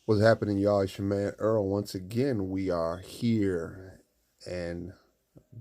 What's happening, y'all? It's your man Earl. Once again, we are here in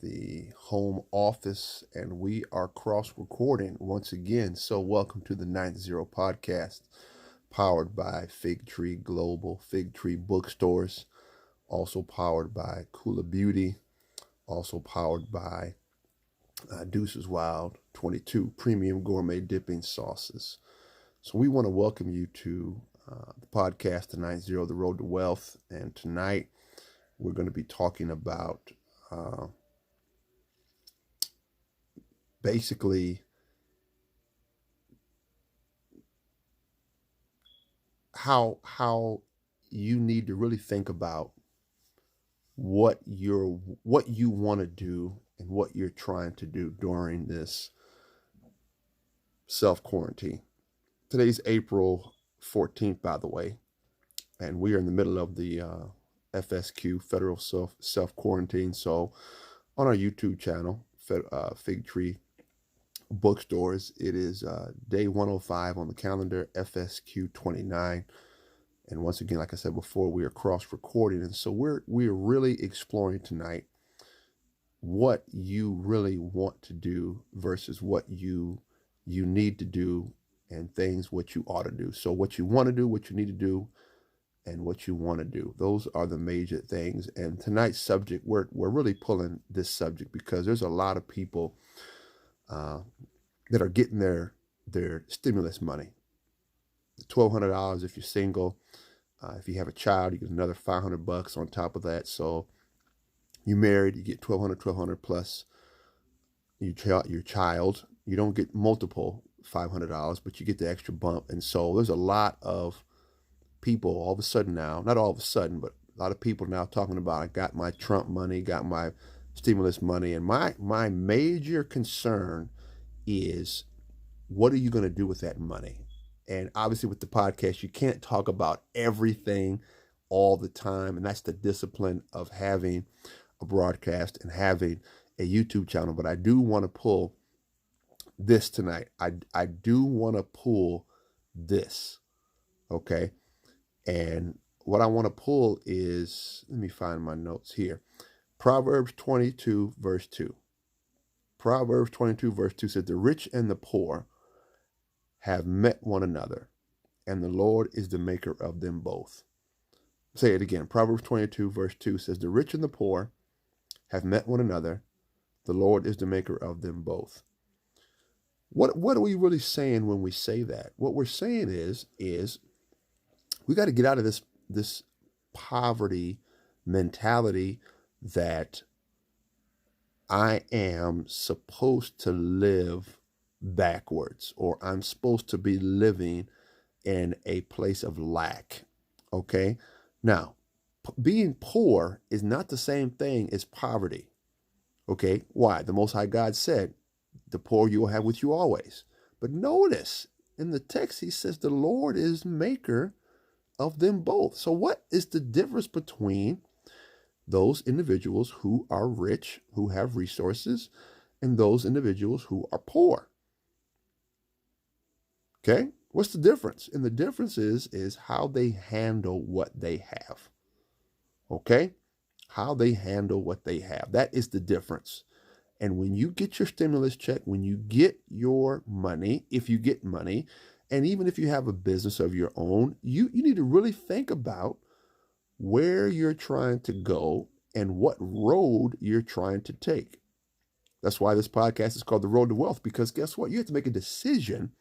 the home office and we are cross recording once again. So, welcome to the 90 podcast, powered by Fig Tree Global, Fig Tree Bookstores, also powered by Cooler Beauty, also powered by Deuces Wild 22 Premium Gourmet Dipping Sauces. So, we want to welcome you to the podcast, the 90, The Road to Wealth. And tonight we're going to be talking about uh, basically how you need to really think about what you want to do and what you're trying to do during this self quarantine. Today's April 14th, by the way, and we are in the middle of the FSQ, Federal Self Quarantine. So on our YouTube channel, Fig Tree Bookstores, it is day 105 on the calendar, FSQ 29. And once again, like I said before, we are cross recording, and so we're really exploring tonight what you really want to do versus what you need to do, and things what you ought to do. So what you want to do, what you need to do, and what you want to do. Those are the major things. And tonight's subject, we're really pulling this subject because there's a lot of people uh, that are getting their stimulus money. $1,200 if you're single. If you have a child, you get another $500 on top of that. So you married, you get 1,200 plus your child. You don't get multiple $500, but you get the extra bump. And so there's a lot of people all of a sudden now, not all of a sudden, but a lot of people now talking about, I got my Trump money, got my stimulus money. And my major concern is, what are you going to do with that money? And obviously with the podcast, you can't talk about everything all the time. And that's the discipline of having a broadcast and having a YouTube channel. But I do want to pull this tonight. I do want to pull this. Okay. And what I want to pull is, let me find my notes here. Proverbs 22, verse 2. Proverbs 22, verse 2 says, the rich and the poor have met one another, and the Lord is the maker of them both. Say it again. Proverbs 22, verse 2 says, the rich and the poor have met one another. The Lord is the maker of them both. What are we really saying when we say that? What we're saying is we got to get out of this poverty mentality that I am supposed to live backwards, or I'm supposed to be living in a place of lack. Okay. Now, being poor is not the same thing as poverty. Okay. Why? The Most High God said, the poor you will have with you always. But notice in the text, he says the Lord is maker of them both. So what is the difference between those individuals who are rich, who have resources, and those individuals who are poor? Okay, what's the difference? And the difference is how they handle what they have. Okay, how they handle what they have. That is the difference. And when you get your stimulus check, when you get your money, if you get money, and even if you have a business of your own, you need to really think about where you're trying to go and what road you're trying to take. That's why this podcast is called The Road to Wealth, because guess what? You have to make a decision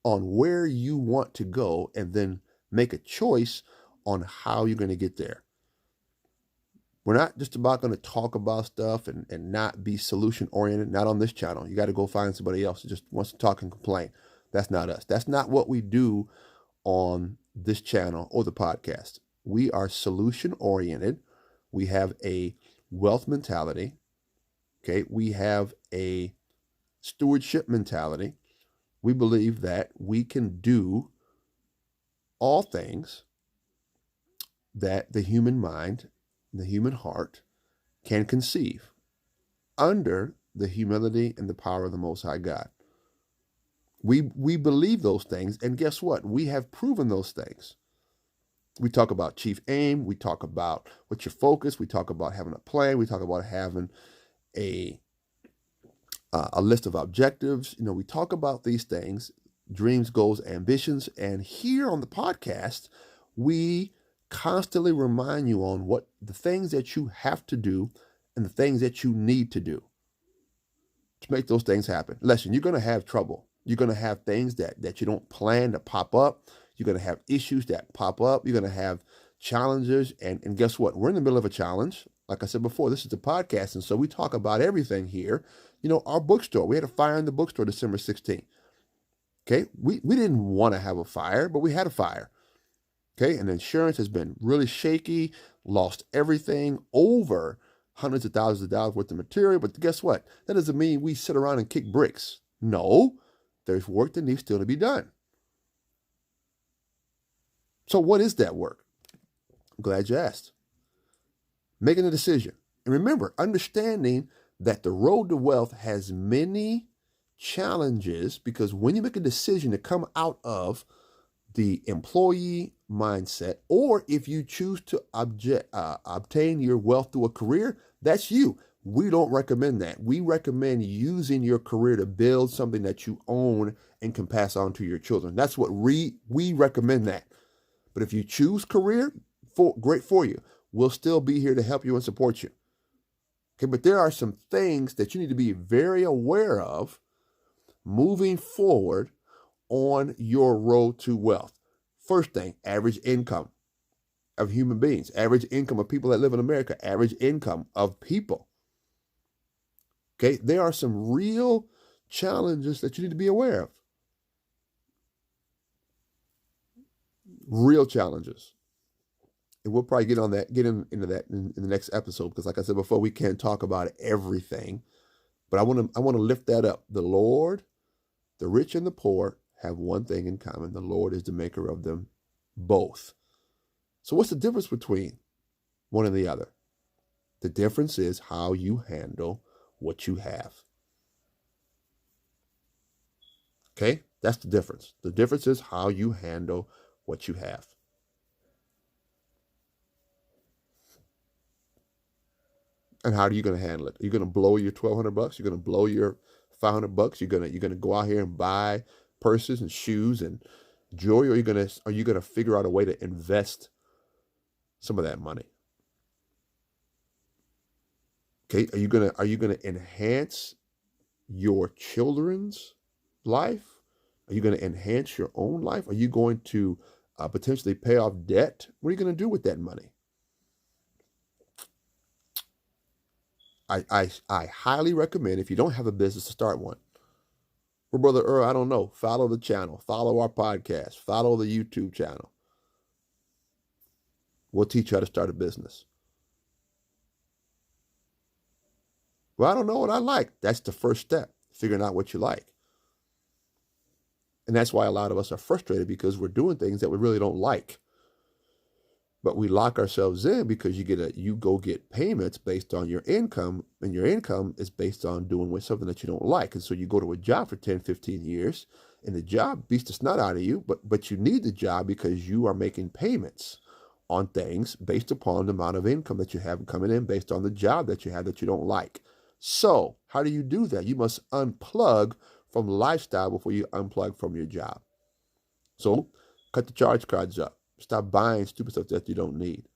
on where you want to go and then make a choice on how you're going to get there. We're not just about going to talk about stuff and not be solution oriented, not on this channel. You got to go find somebody else who just wants to talk and complain. That's not us. That's not what we do on this channel or the podcast. We are solution oriented. We have a wealth mentality. Okay. We have a stewardship mentality. We believe that we can do all things that the human mind, the human heart can conceive under the humility and the power of the Most High God. We believe those things, and guess what? We have proven those things. We talk about chief aim. We talk about what's your focus. We talk about having a plan. We talk about having a list of objectives. We talk about these things, dreams, goals, ambitions. And here on the podcast, we constantly remind you on what the things that you have to do and the things that you need to do to make those things happen. Listen, you're going to have trouble. You're going to have things that you don't plan to pop up. You're going to have issues that pop up. You're going to have challenges. And guess what? We're in the middle of a challenge. Like I said before, this is the podcast. And so we talk about everything here. Our bookstore, we had a fire in the bookstore December 16th. Okay. We didn't want to have a fire, but we had a fire. Okay. And insurance has been really shaky, lost everything, over hundreds of thousands of dollars worth of material. But guess what? That doesn't mean we sit around and kick bricks. No, there's work that needs still to be done. So what is that work? I'm glad you asked. Making a decision. And remember, understanding that the road to wealth has many challenges, because when you make a decision to come out of the employee mindset, or if you choose to obtain your wealth through a career, that's you. We don't recommend that. We recommend using your career to build something that you own and can pass on to your children. That's what we recommend that. But if you choose career, great for you. We'll still be here to help you and support you. Okay, but there are some things that you need to be very aware of moving forward on your road to wealth. First thing, average income of human beings, average income of people that live in America, average income of people. Okay, there are some real challenges that you need to be aware of. Real challenges. And we'll probably get into that in the next episode, because like I said before, we can't talk about everything. But I want to lift that up. The Lord, the rich and the poor have one thing in common. The Lord is the maker of them both. So what's the difference between one and the other? The difference is how you handle what you have. Okay? That's the difference. The difference is how you handle what you have. And how are you going to handle it? Are you going to blow your $1,200? You're going to blow your $500? You're going to go out here and buy purses and shoes and jewelry, or are you going to figure out a way to invest some of that money? Okay, are you going to enhance your children's life? Are you going to enhance your own life? Are you going to potentially pay off debt? What are you going to do with that money? I highly recommend, if you don't have a business, to start one. Well, Brother Earl, I don't know. Follow the channel. Follow our podcast. Follow the YouTube channel. We'll teach you how to start a business. Well, I don't know what I like. That's the first step, figuring out what you like. And that's why a lot of us are frustrated, because we're doing things that we really don't like. But we lock ourselves in because you go get payments based on your income, and your income is based on doing something that you don't like. And so you go to a job for 10, 15 years, and the job beats the snot out of you, but you need the job because you are making payments on things based upon the amount of income that you have coming in, based on the job that you have that you don't like. So how do you do that? You must unplug from lifestyle before you unplug from your job. So cut the charge cards up. Stop buying stupid stuff that you don't need,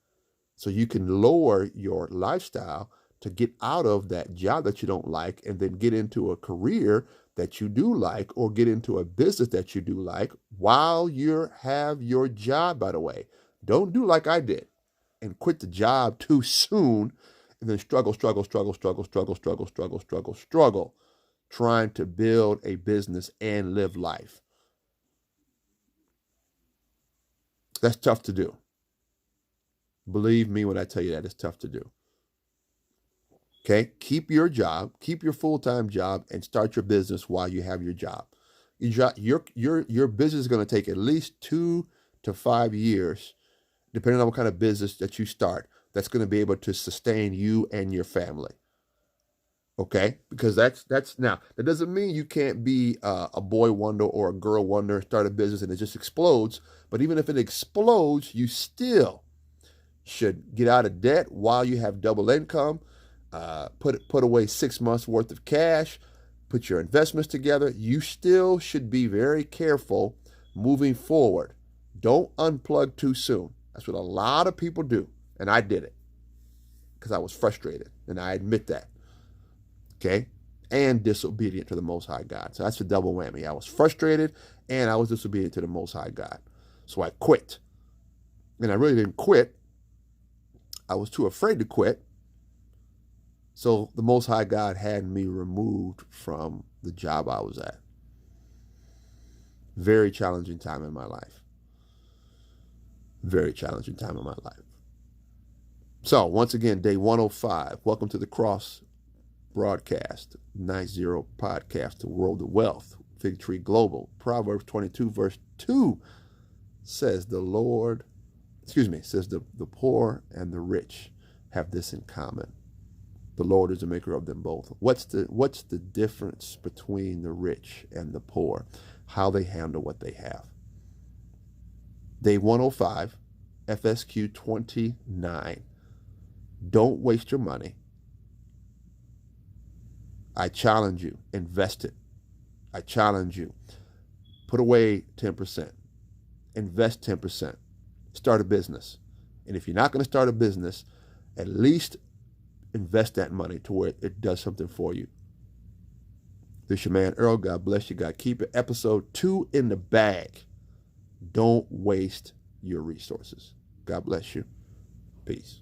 so you can lower your lifestyle to get out of that job that you don't like, and then get into a career that you do like, or get into a business that you do like while you have your job, by the way. Don't do like I did and quit the job too soon and then struggle, trying to build a business and live life. That's tough to do. Believe me when I tell you that it's tough to do. Okay? Keep your job, keep your full-time job, and start your business while you have your job. Your business is going to take at least 2 to 5 years, depending on what kind of business that you start, that's going to be able to sustain you and your family. Okay, because that's now that doesn't mean you can't be a boy wonder or a girl wonder, start a business and it just explodes. But even if it explodes, you still should get out of debt while you have double income. Put away 6 months worth of cash. Put your investments together. You still should be very careful moving forward. Don't unplug too soon. That's what a lot of people do, and I did it because I was frustrated, and I admit that. Okay, and disobedient to the Most High God. So that's a double whammy. I was frustrated, and I was disobedient to the Most High God. So I quit, and I really didn't quit. I was too afraid to quit. So the Most High God had me removed from the job I was at. Very challenging time in my life. Very challenging time in my life. So once again, day 105. Welcome to the Cross broadcast, 90 podcast, the world of wealth, Fig Tree Global. Proverbs 22 verse 2 says the poor and the rich have this in common. The Lord is the maker of them both. What's the difference between the rich and the poor? How they handle what they have. Day 105, FSQ 29. Don't waste your money. I challenge you, invest it. I challenge you, put away 10%, invest 10%, start a business. And if you're not going to start a business, at least invest that money to where it does something for you. This is your man Earl. God bless you. God keep it. Episode 2 in the bag. Don't waste your resources. God bless you. Peace.